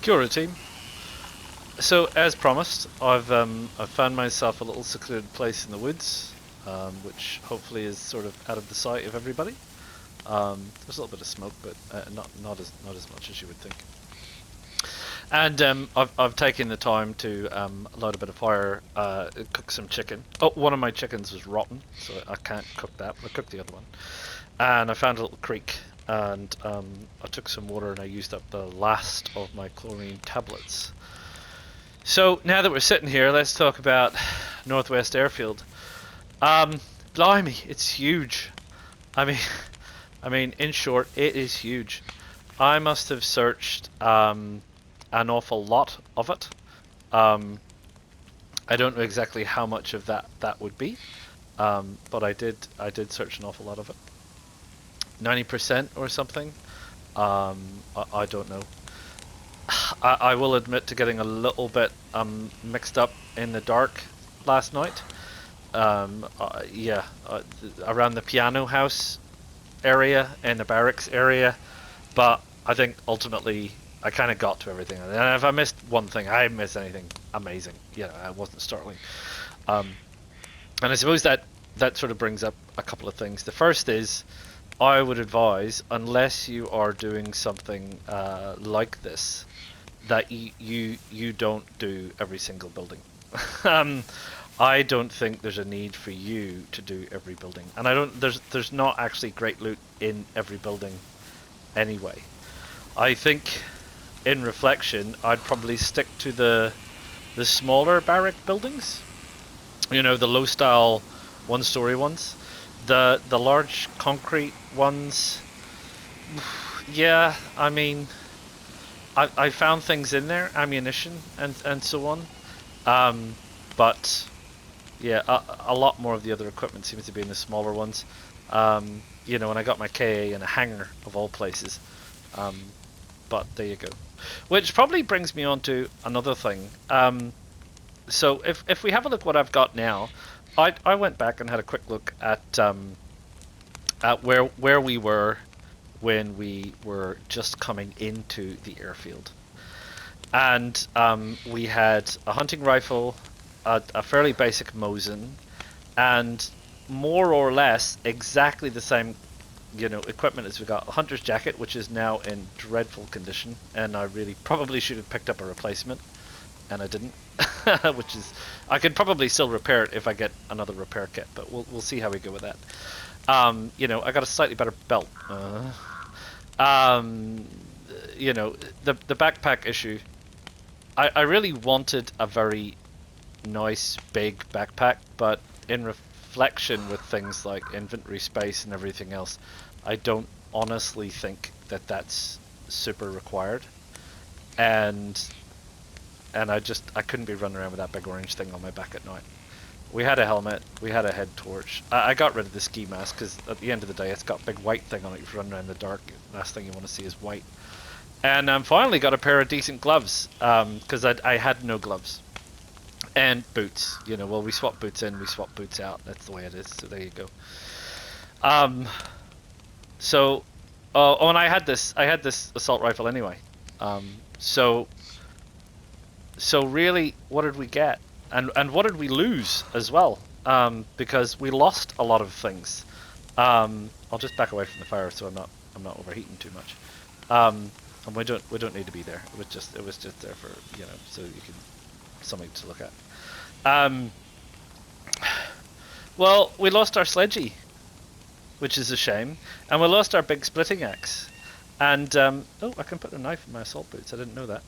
Kia ora, team. So, as promised, I've found myself a little secluded place in the woods, which hopefully is sort of out of the sight of everybody. There's a little bit of smoke, but not as much as you would think. And I've taken the time to light a bit of fire, cook some chicken. Oh, one of my chickens was rotten, so I can't cook that. But I cooked the other one, and I found a little creek. And I took some water and I used up the last of my chlorine tablets. So now that we're sitting here, let's talk about Northwest Airfield. Blimey, it's huge. I mean, in short, it is huge. I must have searched an awful lot of it. I don't know exactly how much of that would be, but I did search an awful lot of it. 90% or something. I don't know. I will admit to getting a little bit mixed up in the dark last night. Yeah, around the piano house area and the barracks area, but I think ultimately I kind of got to everything. And if I missed one thing, I didn't miss anything amazing. You know, it wasn't startling. And I suppose that sort of brings up a couple of things. The first is, I would advise, unless you are doing something like this, that you don't do every single building. I don't think there's a need for you to do every building, and there's not actually great loot in every building anyway. I think, in reflection, I'd probably stick to the smaller barrack buildings. You know, the low style one-story ones. The large concrete ones, yeah, I mean, I found things in there, ammunition and so on, but yeah, a lot more of the other equipment seems to be in the smaller ones. You know, and I got my KA in a hangar of all places, but there you go. Which probably brings me on to another thing. So if we have a look what I've got now, I went back and had a quick look at where we were when we were just coming into the airfield, and we had a hunting rifle, a fairly basic Mosin, and more or less exactly the same, you know, equipment as we got. A hunter's jacket, which is now in dreadful condition, and I really probably should have picked up a replacement, and I didn't. Which is, I could probably still repair it if I get another repair kit, but we'll see how we go with that. You know, I got a slightly better belt. You know, the backpack issue. I really wanted a very nice big backpack, but in reflection with things like inventory space and everything else, I don't honestly think that that's super required, and I couldn't be running around with that big orange thing on my back at night. We had a helmet, we had a head torch. I got rid of the ski mask because at the end of the day it's got a big white thing on it. If you run around in the dark, the last thing you want to see is white. And finally got a pair of decent gloves because I had no gloves. And boots, you know, well, we swap boots in, we swap boots out. That's the way it is, so there you go. So, oh, and I had this assault rifle anyway. So really, what did we get? And what did we lose as well? Because we lost a lot of things. I'll just back away from the fire so I'm not overheating too much. And we don't need to be there. It was just there for, you know, so you can something to look at. Well, we lost our sledgy, which is a shame, and we lost our big splitting axe. And oh, I can put a knife in my assault boots. I didn't know that.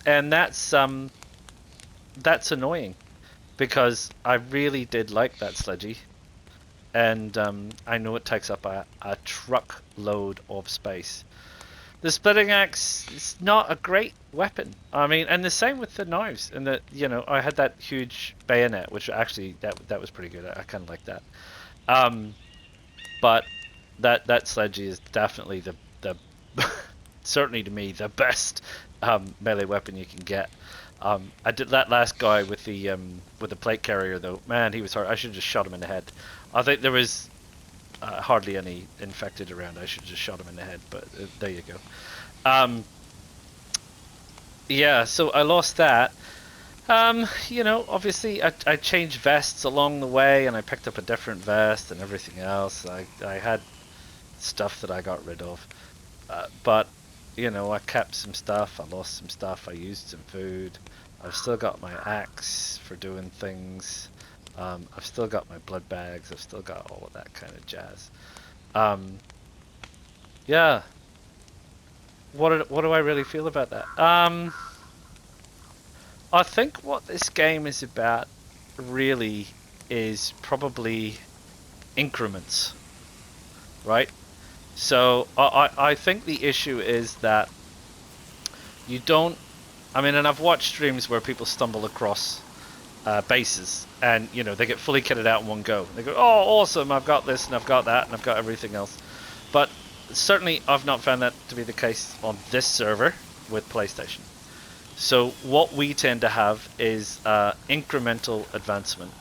And that's annoying because I really did like that sledgy, and I know it takes up a truckload of space. The splitting axe is not a great weapon. I mean, and the same with the knives. And that, you know, I had that huge bayonet, which actually that was pretty good. I kind of like that. But that sledgy is definitely the certainly to me the best melee weapon you can get. I did that last guy with the plate carrier though. Man, he was hard. I should have just shot him in the head. I think there was hardly any infected around. I should have just shot him in the head. But there you go. Yeah, so I lost that. You know, obviously I changed vests along the way, and I picked up a different vest and everything else. I had stuff that I got rid of, but you know, I kept some stuff. I lost some stuff. I used some food. I've still got my axe for doing things. I've still got my blood bags. I've still got all of that kind of jazz. Yeah. What do I really feel about that? I think what this game is about really is probably increments, right? So I think the issue is that you don't. I mean, and I've watched streams where people stumble across bases, and you know they get fully kitted out in one go. They go, "Oh, awesome! I've got this, and I've got that, and I've got everything else." But certainly, I've not found that to be the case on this server with PlayStation. So what we tend to have is incremental advancement.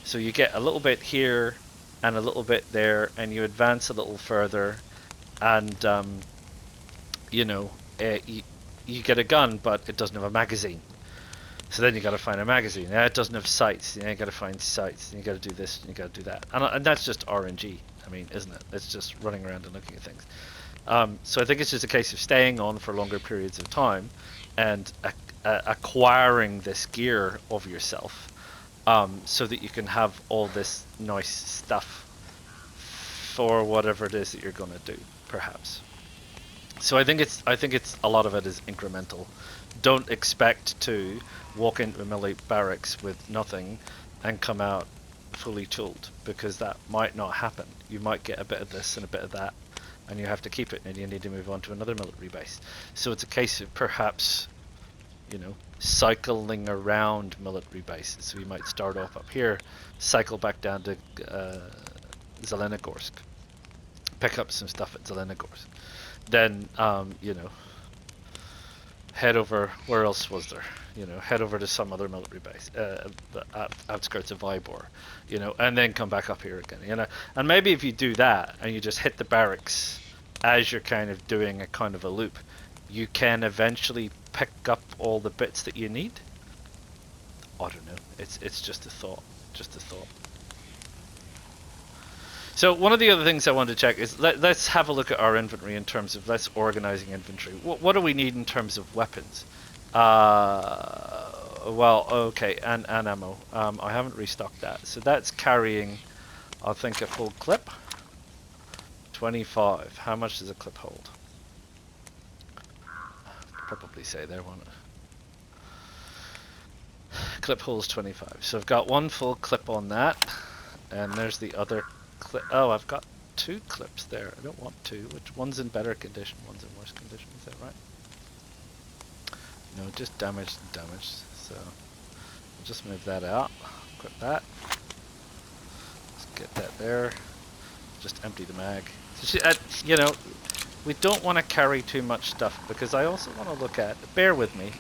So you get a little bit here and a little bit there, and you advance a little further, and you know, you get a gun, but it doesn't have a magazine. So then you got to find a magazine. It doesn't have sights. You got to find sights. And you got to do this. And you got to do that. And that's just RNG. I mean, isn't it? It's just running around and looking at things. So I think it's just a case of staying on for longer periods of time, and acquiring this gear of yourself, so that you can have all this nice stuff for whatever it is that you're going to do, perhaps. So I think it's a lot of it is incremental. Don't expect to walk into a melee barracks with nothing and come out fully tooled, because that might not happen. You might get a bit of this and a bit of that, and you have to keep it, and you need to move on to another military base. So it's a case of perhaps, you know, cycling around military bases. So you might start off up here, cycle back down to Zelenogorsk, pick up some stuff at Zelenogorsk, then you know, head over. Where else was there? You know, head over to some other military base, the outskirts of Vybor, you know, and then come back up here again, you know. And maybe if you do that and you just hit the barracks as you're kind of doing a kind of a loop, you can eventually pick up all the bits that you need. I don't know. It's just a thought. Just a thought. So one of the other things I wanted to check is let's have a look at our inventory in terms of let's organizing inventory. What do we need in terms of weapons? Well, okay, and ammo. I haven't restocked that, so that's carrying, I think, a full clip. 25. How much does a clip hold? Probably say there, won't it? Clip holds 25. So I've got one full clip on that, and there's the other clip. Oh, I've got two clips there. I don't want two. Which one's in better condition? One's in worse condition. Is that right? No, just damaged and damaged. So I'll just move that out. Equip that. Let's get that there. Just empty the mag. So you know, we don't want to carry too much stuff, because I also want to look at. Bear with me,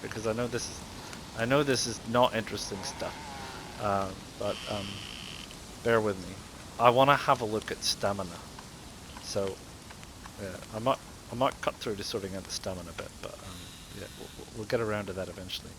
because I know this is not interesting stuff. But bear with me. I want to have a look at stamina. So yeah, I might cut through to sorting out the stamina bit, but yeah, we'll get around to that eventually.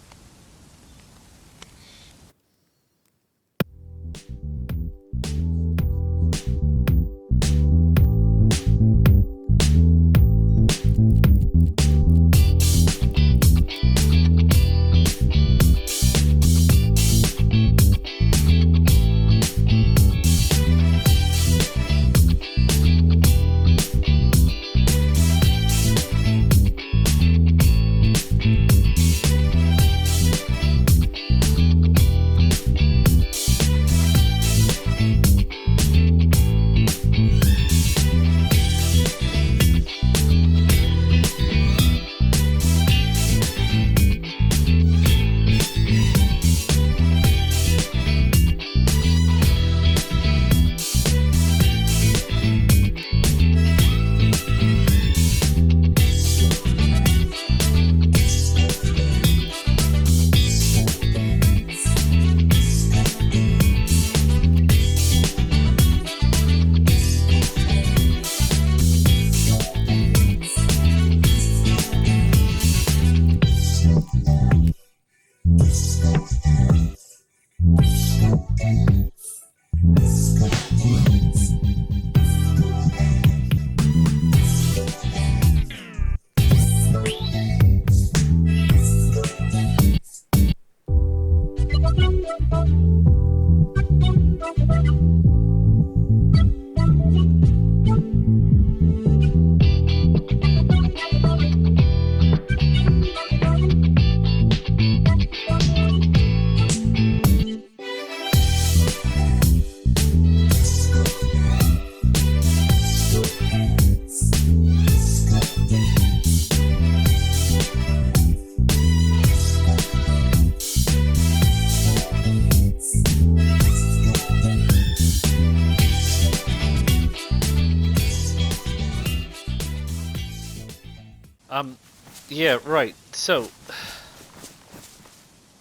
Yeah, right. So,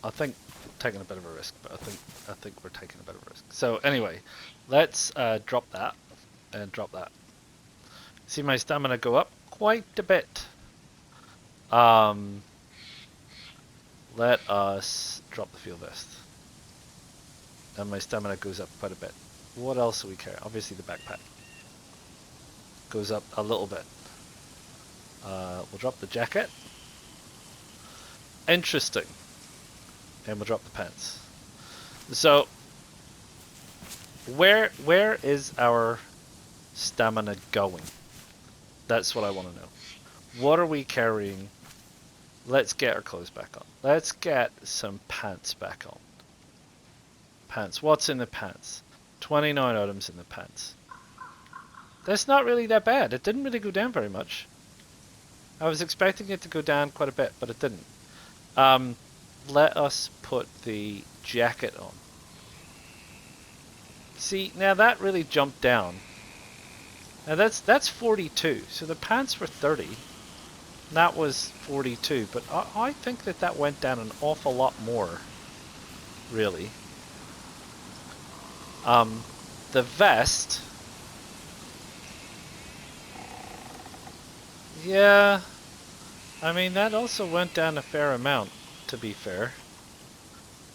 I think taking a bit of a risk, but I think we're taking a bit of a risk. So anyway, let's drop that and drop that. See my stamina go up quite a bit. Let us drop the field vest, and my stamina goes up quite a bit. What else do we carry? Obviously the backpack goes up a little bit. We'll drop the jacket. Interesting. And we'll drop the pants. So, where is our stamina going? That's what I want to know. What are we carrying? Let's get our clothes back on. Let's get some pants back on. Pants. What's in the pants? 29 items in the pants. That's not really that bad. It didn't really go down very much. I was expecting it to go down quite a bit, but it didn't. Let us put the jacket on. See, now that really jumped down. Now that's 42. So the pants were 30. That was 42, but I think that went down an awful lot more, really. The vest, yeah, I mean that also went down a fair amount, to be fair.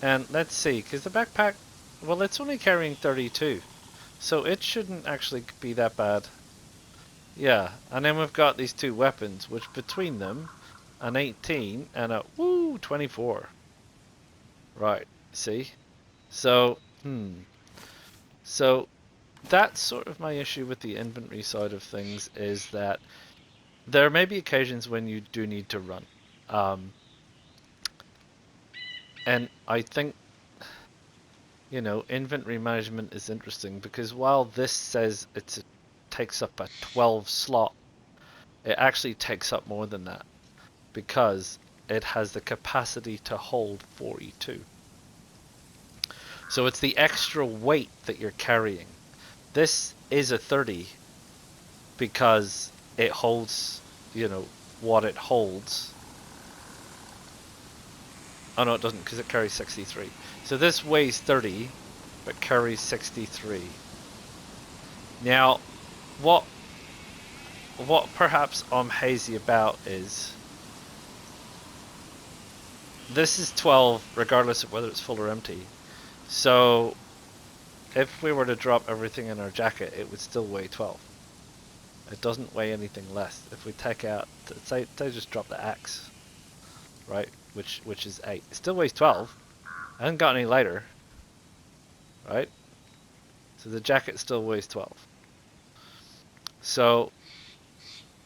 And let's see, because the backpack, well, it's only carrying 32, so it shouldn't actually be that bad. Yeah, and then we've got these two weapons, which between them, an 18 and a 24. Right, see? So, So, that's sort of my issue with the inventory side of things, is that there may be occasions when you do need to run. And I think, you know, inventory management is interesting, because while this says it takes up a 12 slot, it actually takes up more than that, because it has the capacity to hold 42. So it's the extra weight that you're carrying. This is a 30 because it holds, you know, what it holds. Oh no, it doesn't, because it carries 63. So this weighs 30, but carries 63. Now, what perhaps I'm hazy about is, this is 12 regardless of whether it's full or empty. So if we were to drop everything in our jacket, it would still weigh 12. It doesn't weigh anything less. If we take out, say just drop the axe, right, which is 8, it still weighs 12. I haven't got any lighter, right? So the jacket still weighs 12. So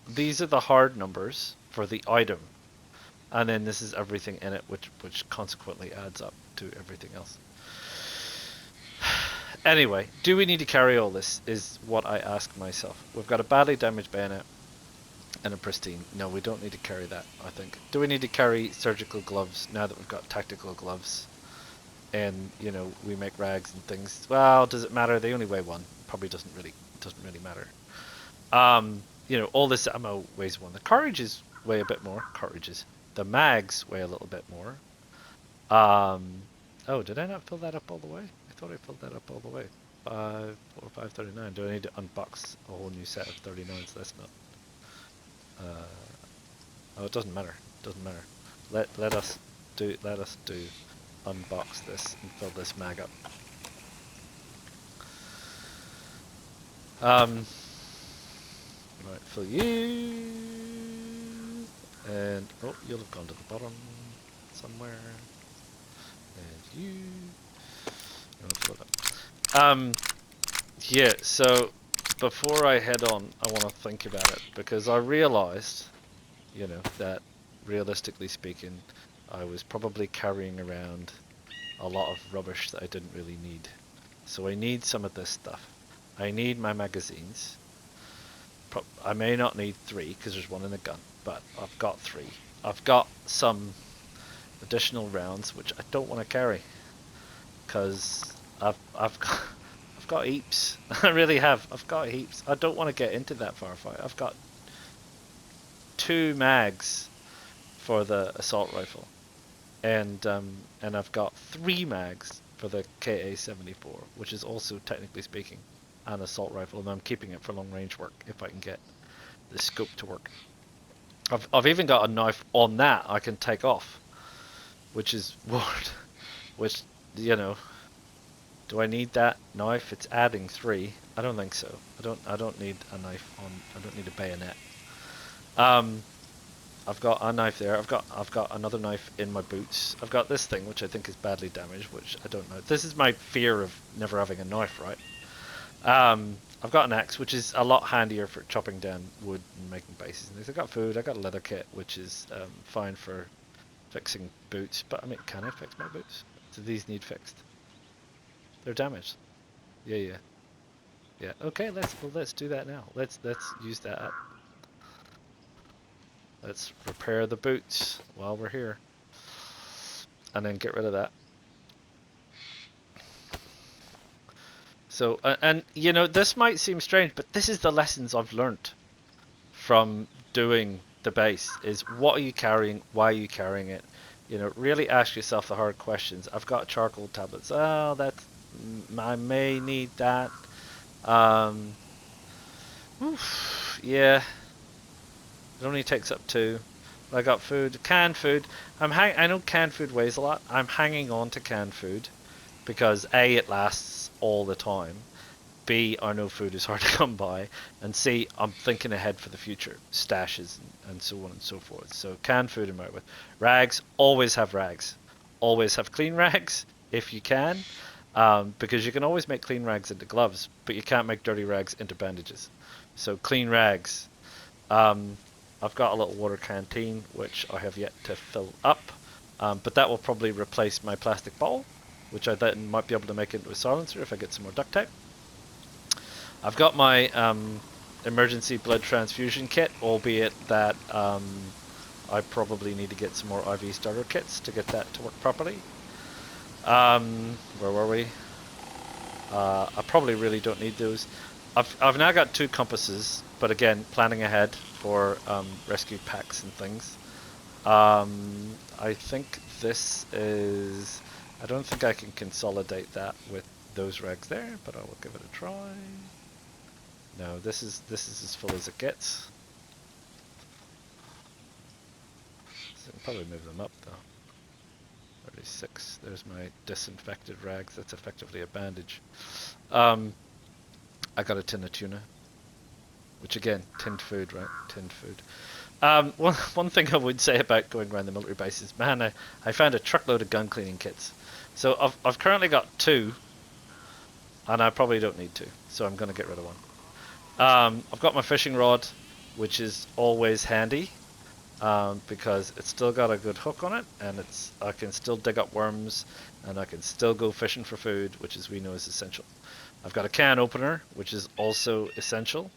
these are the hard numbers for the item, and then this is everything in it, which consequently adds up to everything else. Anyway, do we need to carry all this, is what I ask myself. We've got a badly damaged bayonet and a pristine. No, we don't need to carry that, I think. Do we need to carry surgical gloves now that we've got tactical gloves? And, you know, we make rags and things. Well, does it matter? They only weigh 1. Probably doesn't really matter. You know, all this ammo weighs 1. The cartridges weigh a bit more. The mags weigh a little bit more. Oh, did I not fill that up all the way? I thought I filled that up all the way. 539. Do I need to unbox a whole new set of 39s? That's not. Oh, it doesn't matter. Let us do unbox this and fill this mag up. Right, for you. And, oh, you'll have gone to the bottom somewhere. And you. Yeah, so before I head on, I want to think about it because I realized, that realistically speaking, I was probably carrying around a lot of rubbish that I didn't really need. So I need some of this stuff. I need my magazines. I may not need 3 because there's one in the gun, but I've got 3. I've got some additional rounds which I don't want to carry because I've got heaps. I really have. I've got heaps. I don't want to get into that firefight. I've got 2 mags for the assault rifle, and I've got 3 mags for the KA-74, which is also technically speaking an assault rifle, and I'm keeping it for long range work if I can get the scope to work. I've even got a knife on that I can take off, which is weird. Which, do I need that knife? It's adding 3. I don't think so. I don't need a knife on. I don't need a bayonet. I've got a knife there. I've got another knife in my boots. I've got this thing which I think is badly damaged, which I don't know. This is my fear of never having a knife, right? I've got an axe, which is a lot handier for chopping down wood and making bases and things. I've got food. I've got a leather kit, which is fine for fixing boots. But I mean, can I fix my boots? Do these need fixed? They're damaged. Yeah. Okay, let's do that now. Let's use that up. Let's repair the boots while we're here, and then get rid of that. So, and this might seem strange, but this is the lessons I've learned from doing the base: is what are you carrying? Why are you carrying it? Really ask yourself the hard questions. I've got charcoal tablets. Oh, I may need that. Yeah, it only takes up 2. I got food, canned food. I know canned food weighs a lot. I'm hanging on to canned food because A, it lasts all the time. B, I know food is hard to come by, and C, I'm thinking ahead for the future, stashes and so on and so forth. So canned food I'm out with. Rags, always have rags. Always have clean rags if you can, because you can always make clean rags into gloves, but you can't make dirty rags into bandages. So clean rags. I've got a little water canteen which I have yet to fill up, but that will probably replace my plastic bottle, which I then might be able to make into a silencer if I get some more duct tape. I've got my emergency blood transfusion kit, albeit that I probably need to get some more IV starter kits to get that to work properly. Where were we? I probably really don't need those. I've now got 2 compasses, but again, planning ahead for rescue packs and things. I think this is... I don't think I can consolidate that with those regs there, but I will give it a try. No, this is as full as it gets. So I can probably move them up though. 36. There's my disinfected rags. That's effectively a bandage. I got a tin of tuna, which again, tinned food, right? Tinned food. One thing I would say about going around the military base is, man, I found a truckload of gun cleaning kits. So I've currently got 2, and I probably don't need 2, so I'm going to get rid of 1. I've got my fishing rod, which is always handy, because it's still got a good hook on it, and I can still dig up worms, and I can still go fishing for food, which as we know is essential. I've got a can opener, which is also essential,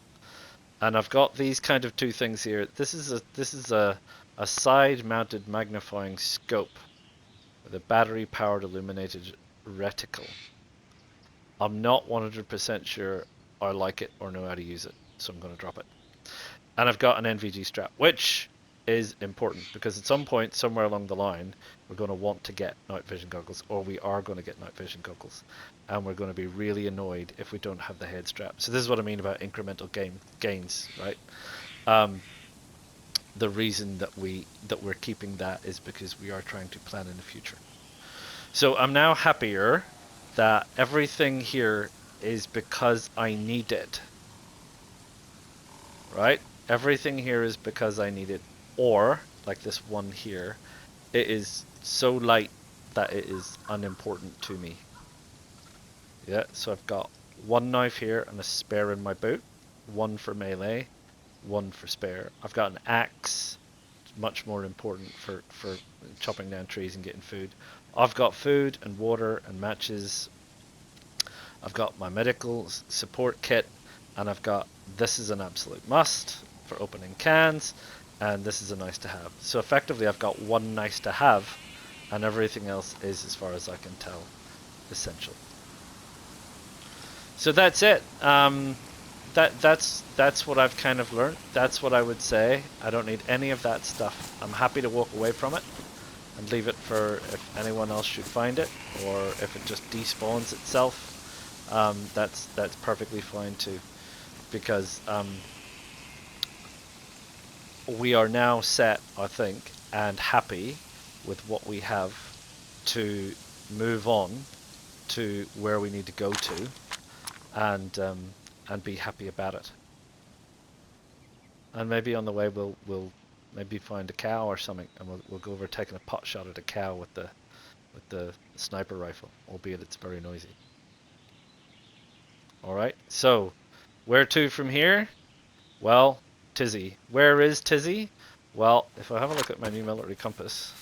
and I've got these kind of 2 things here. This is a side-mounted magnifying scope with a battery-powered illuminated reticle. I'm not 100% sure I like it or know how to use it, so I'm going to drop it. And I've got an NVG strap, which is important because at some point, somewhere along the line, we're going to want to get night vision goggles, or we are going to get night vision goggles, and we're going to be really annoyed if we don't have the head strap. So this is what I mean about incremental gains, right? The reason that we're keeping that is because we are trying to plan in the future. So I'm now happier that everything here is because I need it. right? Everything here is because I need it. Or, like this one here, it is so light that it is unimportant to me. Yeah, so I've got one knife here and a spare in my boot. One for melee, one for spare. I've got an axe, much more important for chopping down trees and getting food. I've got food and water and matches. I've got my medical support kit, and I've got, this is an absolute must for opening cans, and this is a nice to have. So effectively I've got one nice to have, and everything else is, as far as I can tell, essential. So that's it. That's what I've kind of learned. That's what I would say. I don't need any of that stuff. I'm happy to walk away from it and leave it for if anyone else should find it, or if it just despawns itself. That's perfectly fine too, because we are now set, I think, and happy with what we have to move on to where we need to go to, and be happy about it. And maybe on the way we'll maybe find a cow or something, and we'll go over taking a pot shot at a cow with the sniper rifle, albeit it's very noisy. Alright, so where to from here? Well, Tisy. Where is Tisy? Well, if I have a look at my new military compass,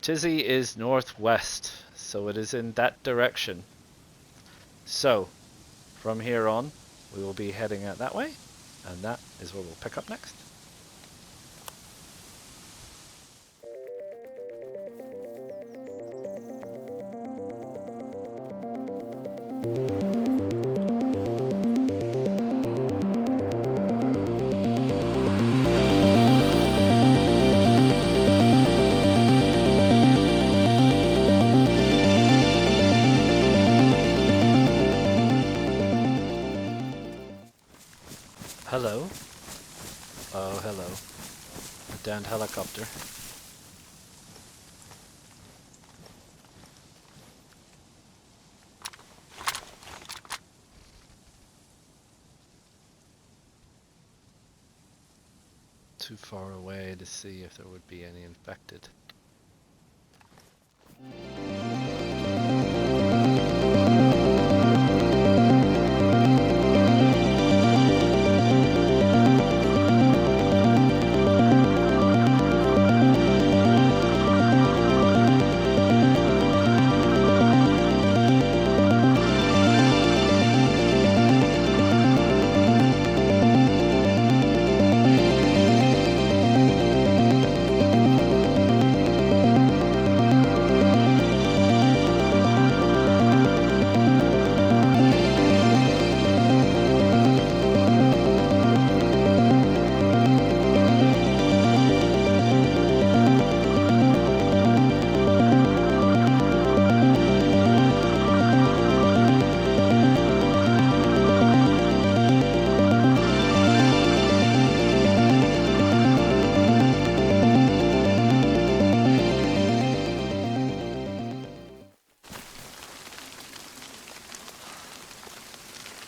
Tisy is northwest, so it is in that direction. So, from here on, we will be heading out that way, and that is where we'll pick up next. Hello. Oh, hello. A downed helicopter. Too far away to see if there would be any infected.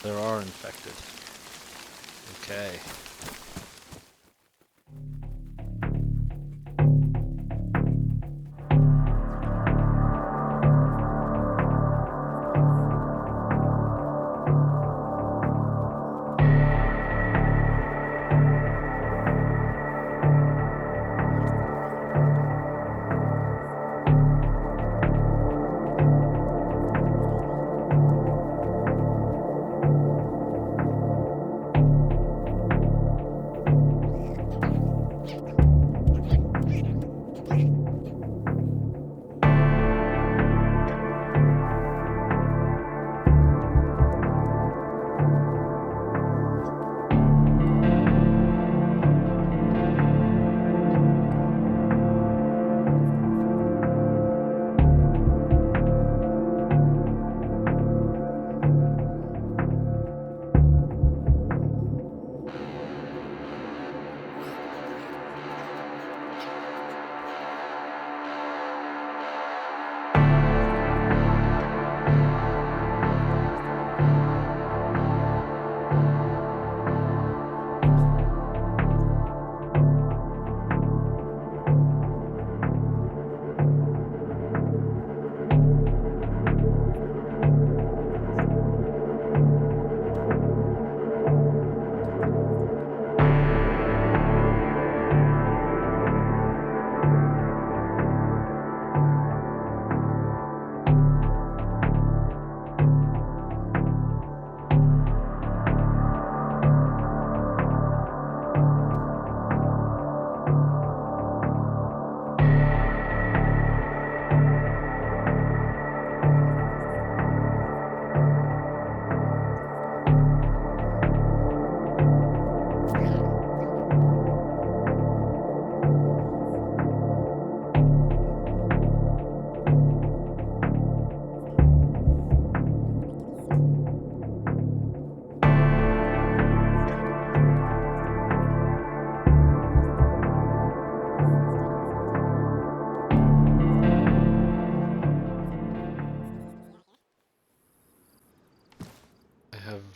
There are infected. Okay.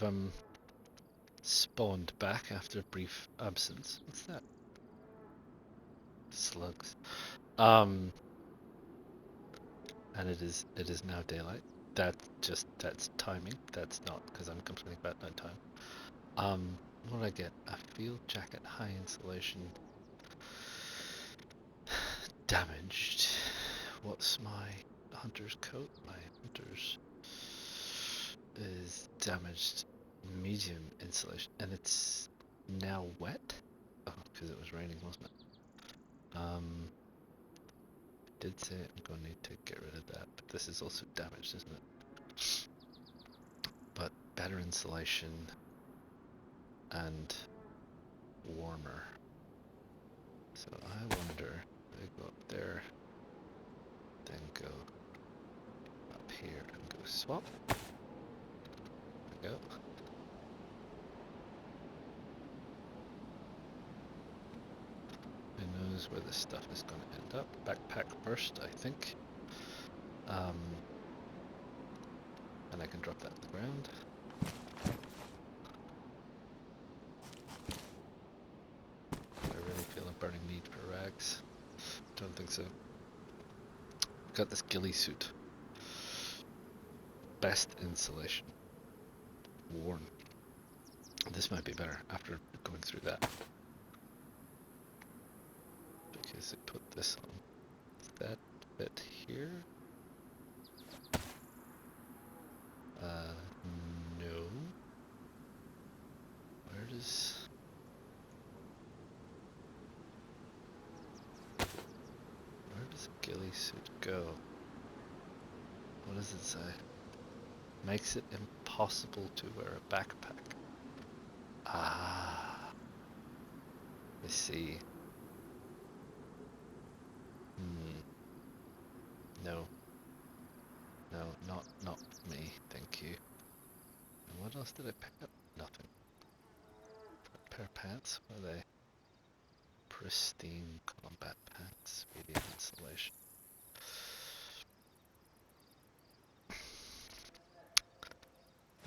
have spawned back after a brief absence. What's that? Slugs. And it is now daylight. That's timing. That's not because I'm complaining about night time. What did I get? A field jacket, high insulation. Damaged. What's my hunter's coat? My hunter's is damaged, medium insulation, and it's now wet. Oh, because it was raining, wasn't it? Did say I'm going to need to get rid of that, but this is also damaged, isn't it? But better insulation and warmer. So I wonder, I go up there, then go up here and go swap. There we go. Who knows where this stuff is going to end up? Backpack first, I think. And I can drop that to the ground. Do I really feel a burning need for rags? Don't think so. Got this ghillie suit. Best insulation. Worn. This might be better after going through that. Because it put this on. Does that fit here? No. Where does ghillie suit go? What does it say? Makes it impossible to wear a backpack. Ah. I see. No. No, not me, thank you. And what else did I pick up? Nothing. A pair of pants? What are they? Pristine combat pants, medium insulation.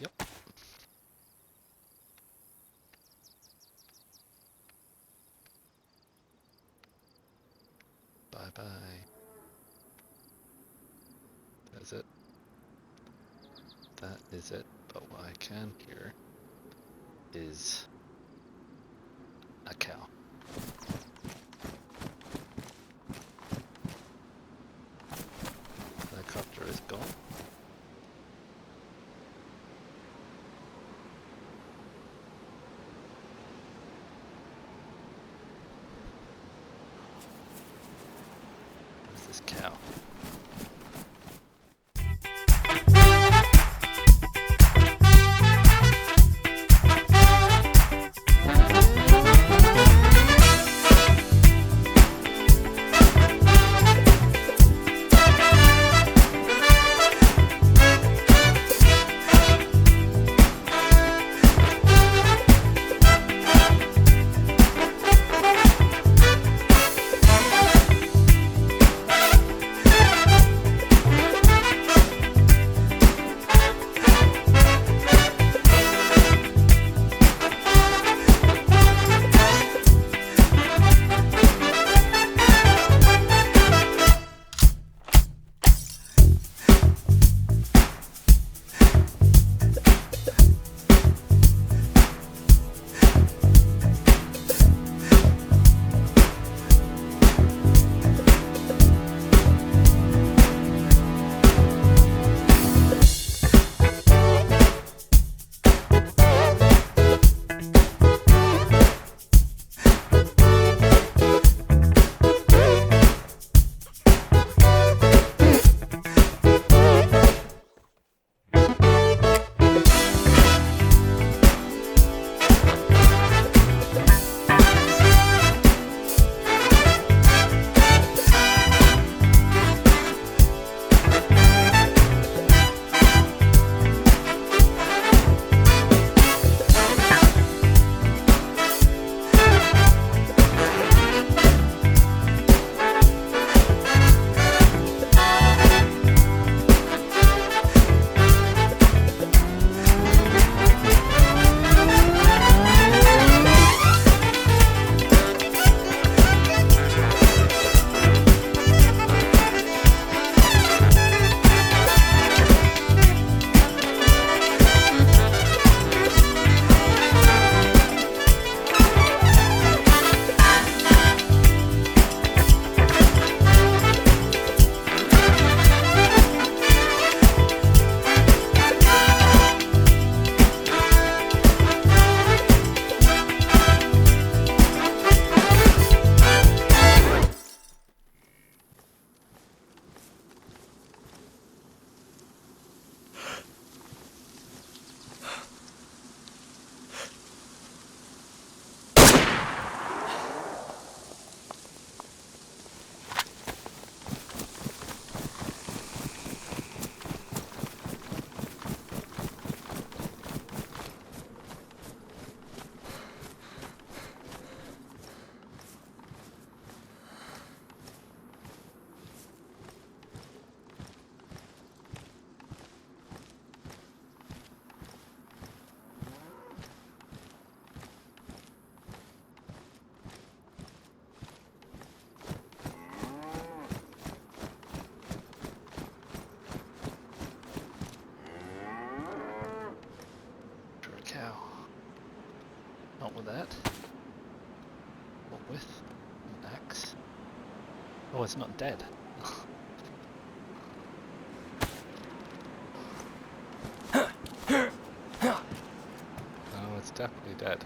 Yep. Bye-bye. That's it. That is it. But what I can hear is a cow. The helicopter is gone. Where's this cow? Not with that. What with? An axe. Oh, it's not dead. Oh, it's definitely dead.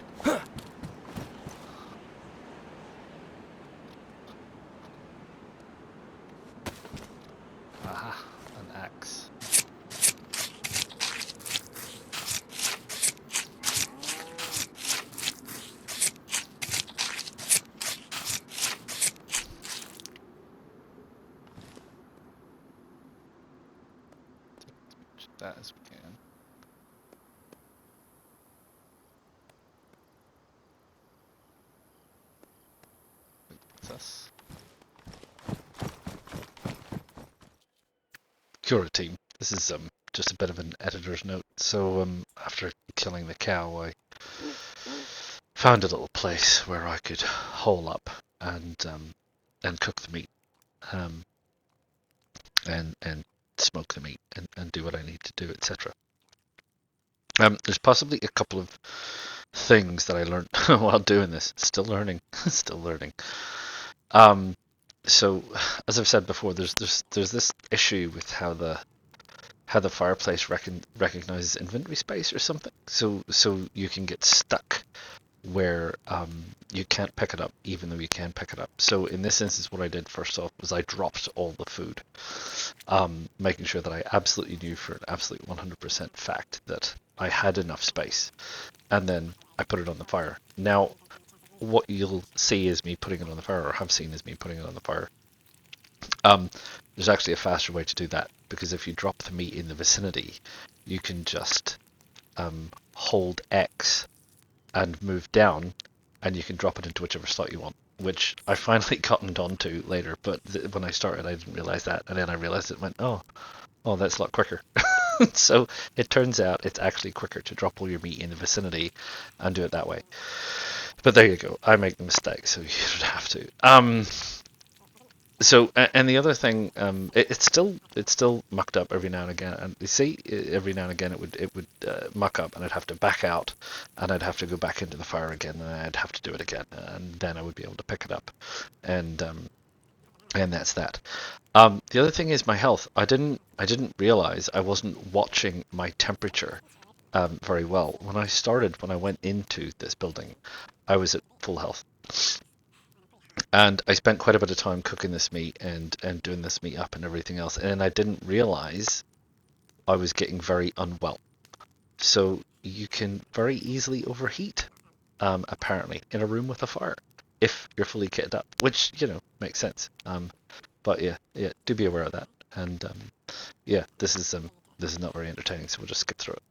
Aha, an axe. That as we can. That's us. Cura team. This is just a bit of an editor's note. So after killing the cow, I found a little place where I could hole up and cook the meat, and smoke the meat and do what I need to do, etc. There's possibly a couple of things that I learned while doing this. Still learning, still learning. So as I've said before, there's this issue with how the fireplace recognizes inventory space or something. So you can get stuck where you can't pick it up even though you can pick it up. So in this instance, what I did first off was I dropped all the food, making sure that I absolutely knew for an absolute 100% fact that I had enough space, and then I put it on the fire. Now, what you'll see is me putting it on the fire, or have seen is me putting it on the fire. There's actually a faster way to do that, because if you drop the meat in the vicinity, you can just hold X and move down, and you can drop it into whichever slot you want, which I finally gotten onto later, but when I started I didn't realize that, and then I realized it went, oh, that's a lot quicker. So it turns out it's actually quicker to drop all your meat in the vicinity and do it that way. But there you go, I make the mistake, so you don't have to. So, and the other thing, it's still mucked up every now and again, and you see, every now and again it would muck up, and I'd have to back out, and I'd have to go back into the fire again, and I'd have to do it again, and then I would be able to pick it up, and that's that. The other thing is my health. I didn't realize I wasn't watching my temperature very well. When I went into this building, I was at full health. And I spent quite a bit of time cooking this meat and doing this meat up and everything else. And I didn't realize I was getting very unwell. So you can very easily overheat, apparently, in a room with a fire if you're fully kitted up, which, makes sense. But yeah, do be aware of that. And yeah, this is not very entertaining, so we'll just skip through it.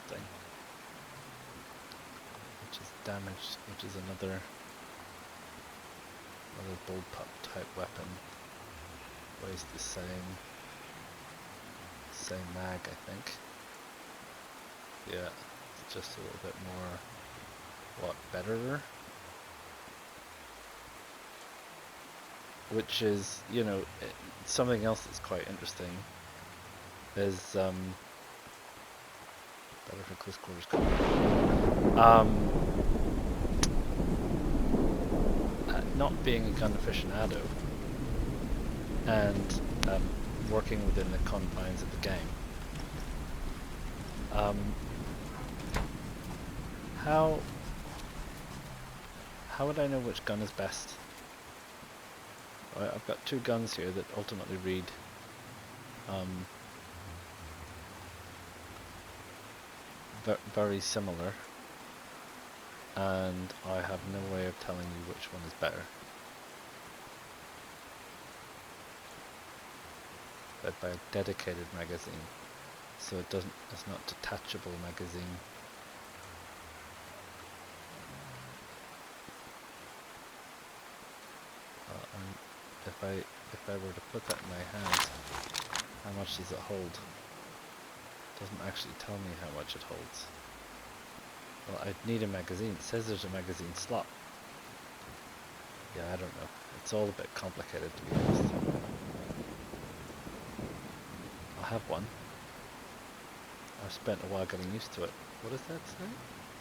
thing, which is damaged, which is another bullpup type weapon. Weighs the same mag, I think. Yeah, it's just a little bit more, better? Which is, something else that's quite interesting is, better for close quarters combat. Not being a gun aficionado and working within the confines of the game, how would I know which gun is best? I've got two guns here that ultimately read very similar, and I have no way of telling you which one is better. But by a dedicated magazine, so it's not detachable magazine. If I were to put that in my hand, how much does it hold? It doesn't actually tell me how much it holds. Well, I'd need a magazine. It says there's a magazine slot. Yeah, I don't know. It's all a bit complicated, to be honest. I'll have one. I've spent a while getting used to it. What does that say?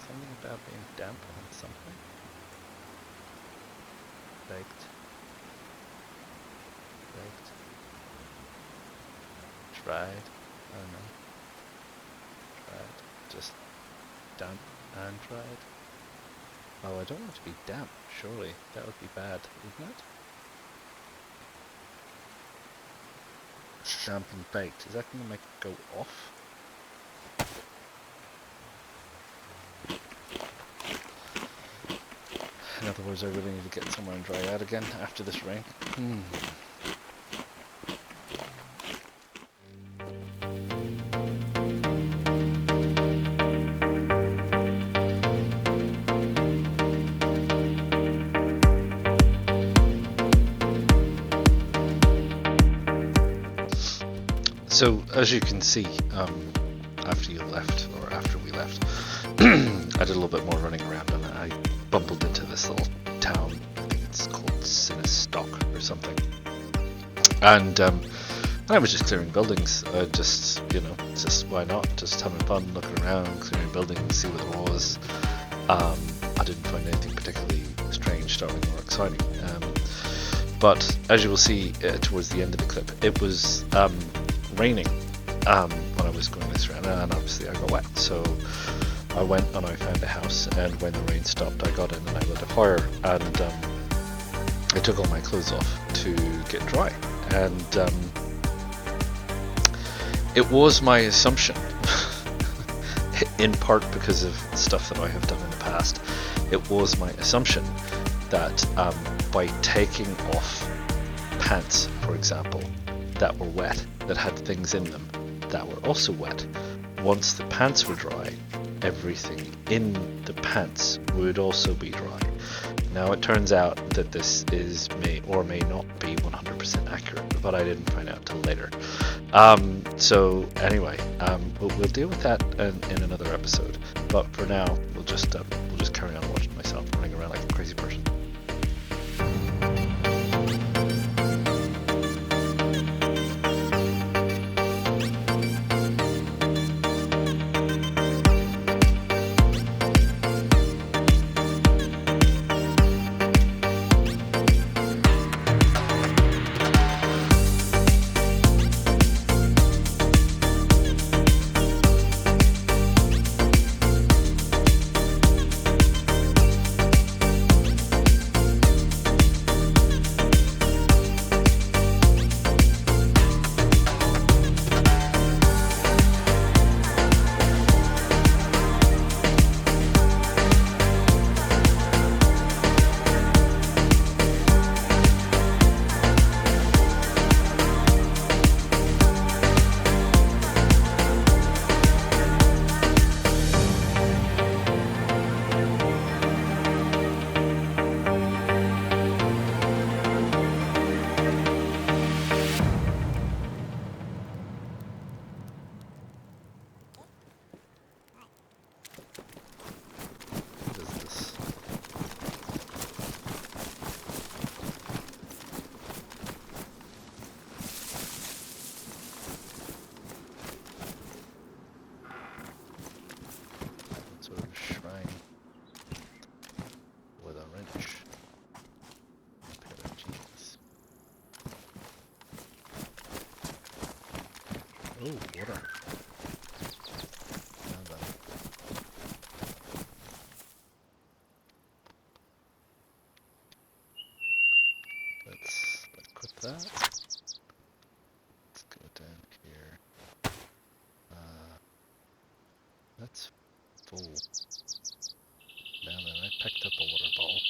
Something about being damp on something? Baked. Tried. I don't know. Tried. Just damp and tried. Oh, I don't want it to be damp, surely. That would be bad, wouldn't it? Damp and baked. Is that going to make it go off? In other words, I really need to get somewhere and dry out again after this rain. So, as you can see, after you left, or after we left, I did a little bit more running around, and I bumbled into this little town. I think it's called Sinystok or something. And I was just clearing buildings. Just why not? Just having fun, looking around, clearing buildings, see what there was. I didn't find anything particularly strange, startling, or exciting. But as you will see towards the end of the clip, it was raining when I was going this round, and obviously I got wet. So I went and I found a house, and when the rain stopped, I got in and I lit a fire, and I took all my clothes off to get dry. And it was my assumption, in part because of stuff that I have done in the past, it was my assumption that by taking off pants, for example, that were wet, that had things in them that were also wet, once the pants were dry, everything in the pants would also be dry. Now it turns out that this may or may not be 100% accurate, but I didn't find out till later. So anyway, we'll deal with that in another episode. But for now, we'll just carry on watching myself running around like a crazy person. that. Let's go down here. That's full. Now then, I picked up a water bottle.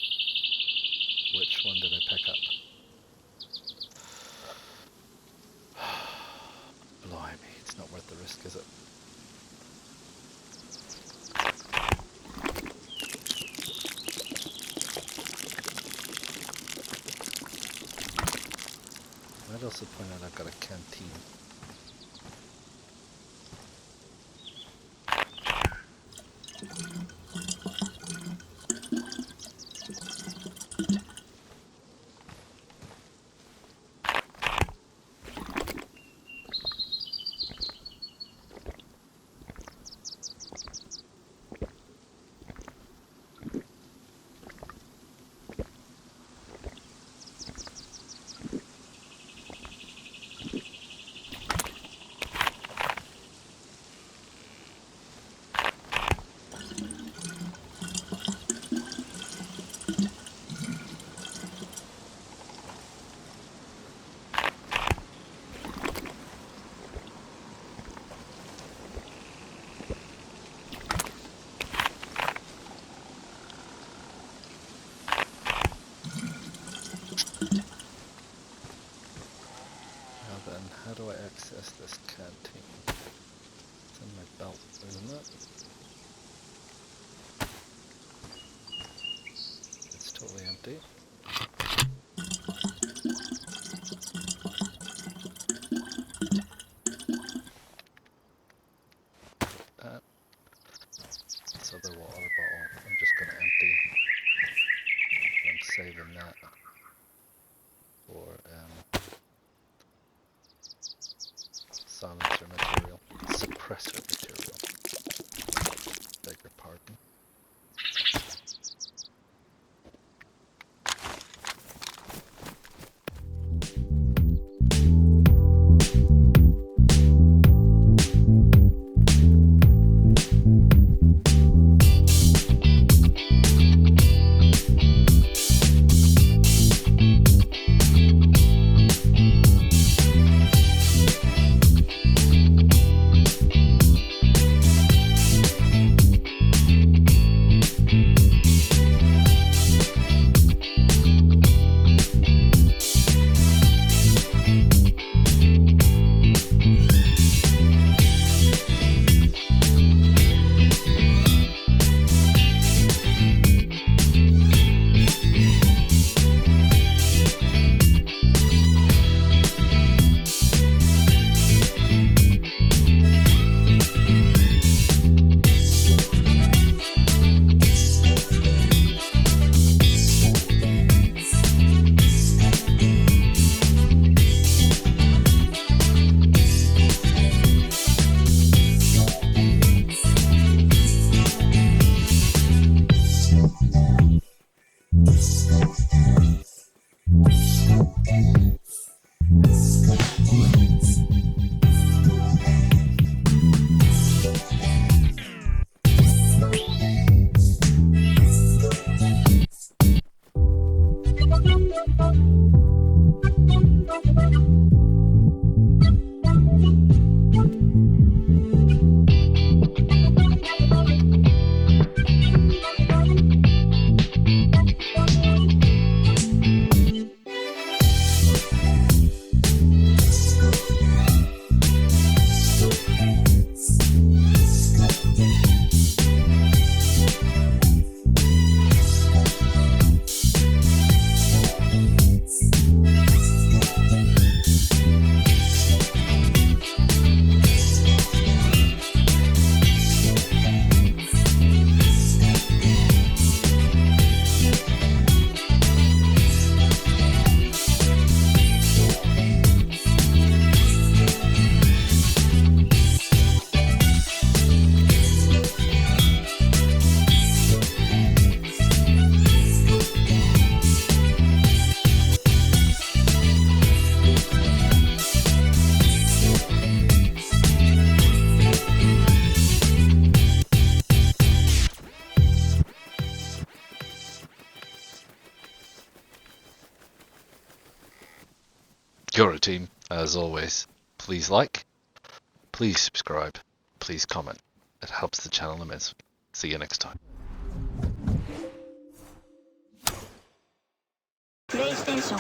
Which one did I pick up? Blimey, it's not worth the risk, is it? I'd also point out I've got a canteen. How do I access this canteen? It's in my belt, isn't it? It's totally empty. That. This other water bottle, I'm just going to empty. I'm saving that for silencer material, suppressor material. Beg your pardon. Cura team, as always, please like, please subscribe, please comment. It helps the channel immensely. See you next time. PlayStation